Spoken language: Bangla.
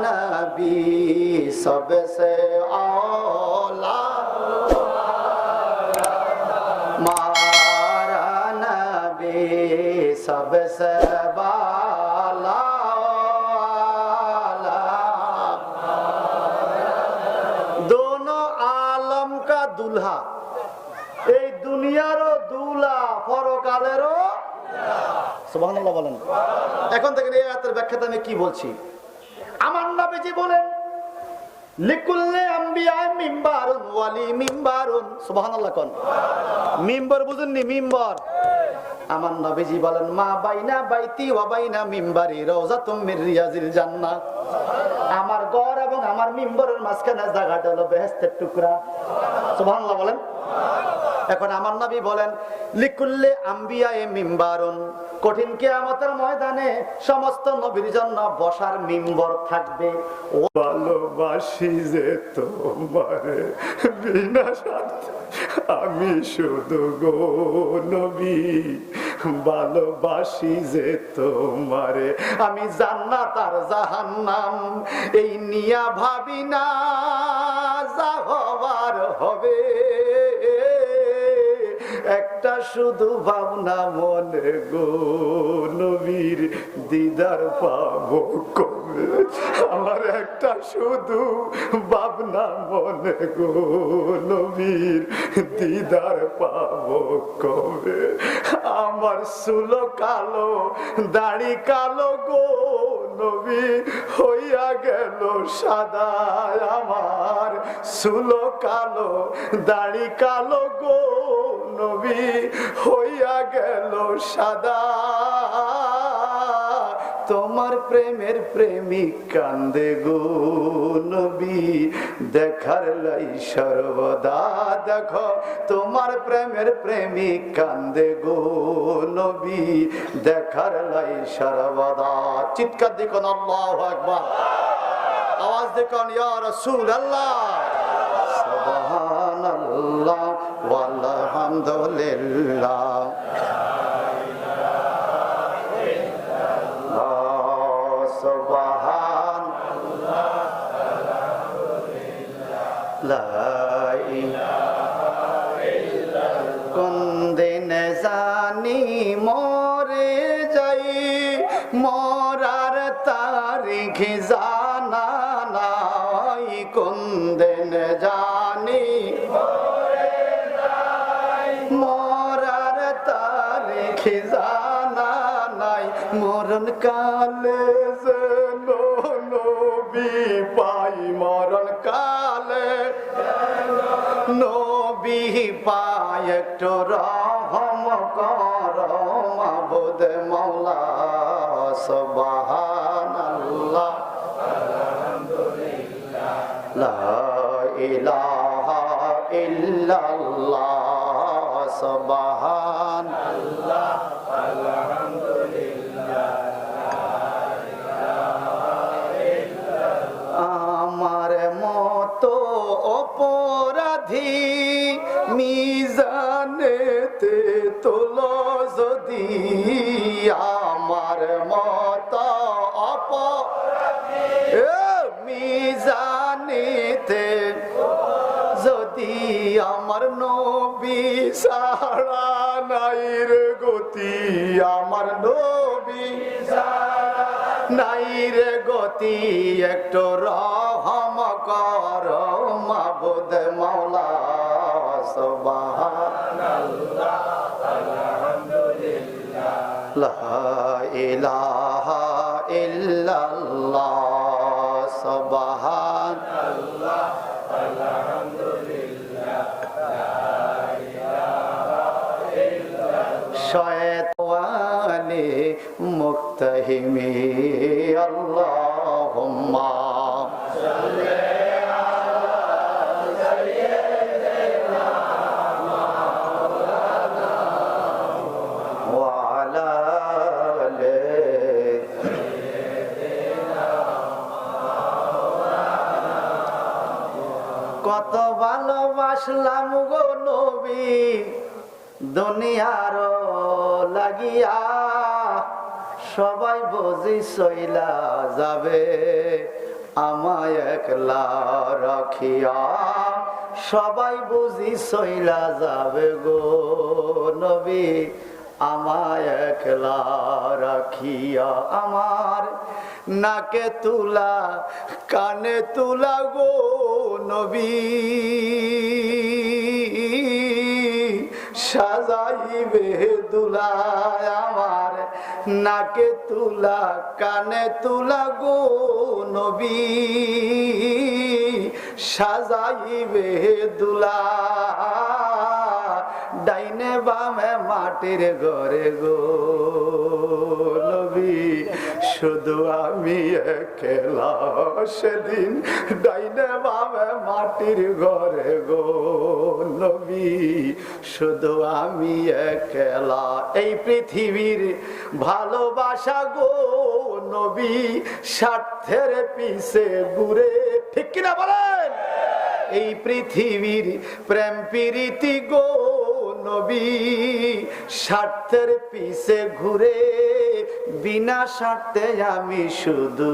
नबी सबसे औला मारा नबी सबसे बाला दोनों आलम का दुल्हा এই দুনিয়ারও দুলা পরকালেরও সুবহানাল্লাহ বলেন। এখন থেকে এই আয়াতের ব্যাখ্যাটা আমি কি বলছি। আমার নবীজি বলেন লিকুল্লি আম্বিয়া মিম্বারুন ওয়ালি মিম্বারুন সুবহানাল্লাহ কোন মিম্বার বুঝুননি মিম্বার। আমার নবীজি বলেন মা বাইনা বাইতি ওয়া বাইনা মিম্বারি রাউযাতুম মির রিয়াজিল জান্নাহ। আমার ঘর এবং আমার মিম্বরের মাঝখানে জায়গাটা হলো বেহেশতের টুকরা সুবহানাল্লাহ বলেন। এখন আমার নবী বলেন লিকুল্লি আম্বিয়া মিম্বারুন কঠিন কিয়ামতের ময়দানে সমস্ত নবীর জন্য বসার মিম্বর থাকবে। ভালোবাসি যে তোমারে বিনা স্বার্থে আমি শুধু গো নবী ভালোবাসি যে তোমারে আমি জান্নাত আর জাহান্নাম এই নিয়া ভাবি না যা হবার হবে একটা শুধু ভাবনা মনে গো নবীর দিদার পাবো কবে। আমার একটা শুধু ভাবনা মনে গো নবীর দিদার পাবো কবে। আমার চুল কালো দাড়ি কালো গো নবী হইয়া গেল সাদা। আমার চুল কালো দাড়ি কালো গো নবী হইয়া গেল সাদা। তোমার প্রেমের প্রেমিক কান্দে গো নবী দেখার লাই সর্বদা। দেখো তোমার প্রেমের প্রেমিক কান্দে গো নবী দেখার লাই সর্বদা। চিৎকার দেখুন আল্লাহু আকবার, আওয়াজ দেখুন ইয়া রাসূলুল্লাহ। সুবহানাল্লাহ ওয়ালহামদুলিল্লাহ কোন দিন জানি মরে যাই মরার তারিখ জানা নাই। কোন দিন জানি মরার তারিখ জানা নাই। মরণ কালে যেন নবী পাই মরণ কালে নবী পাই একটু রহম কর মাবুদ মাওলা। সুবহানাল্লাহ আলহামদুলিল্লাহ লা ইলাহা ইল্লাল্লাহ সুবহানাল্লাহ আলহামদুলিল্লাহ। আমার মতো অপরাধী মিজানেতে তোলো যদি আমার মতো অপরাধী মিজানেতে যদি আমার নবী সারা নাই রে গতি আমার নবী নাই রে গতি একটু রহম কর মাবুদ মাওলা। সুবহানাল্লাহ আলহামদুলিল্লাহ লা ইলাহা ইল্লাল্লাহ সুবহানাল্লাহ আলহামদুলিল্লাহ লা ইলাহা ইল্লাল্লাহ। শয়তানে মুক্তাহিমি আল্লাহুম্মা সাল্লি কত ভালোবাসলাম গো নবী দুনিয়ার লাগিয়া সবাই বুঝি চইলা যাবে আমায় একলা রাখিয়া, সবাই বুঝি চইলা যাবে গো নবী আমায় একলা রাখিয়া। আমার নাকে তুলা কানে তুলা গো নবী সাজাইবে দুলায়, আমার নাকে তুলা কানে তুলা গো নবী সাজাইবে দুলা, ডাইনে বামে মাটির ঘরে গো নবী শুধু আমি একলা সেদিন ডাইনে বামে মাটির ঘরে গো নবী শুধু আমি একলা। এই পৃথিবীর ভালোবাসা গো নবী স্বার্থের পিছে ঘুরে, ঠিক কিনা বলেন? এই পৃথিবীর প্রেম প্রীতি গো নবী স্বার্থের পিছে ঘুরে, বিনা স্বার্থে আমি শুধু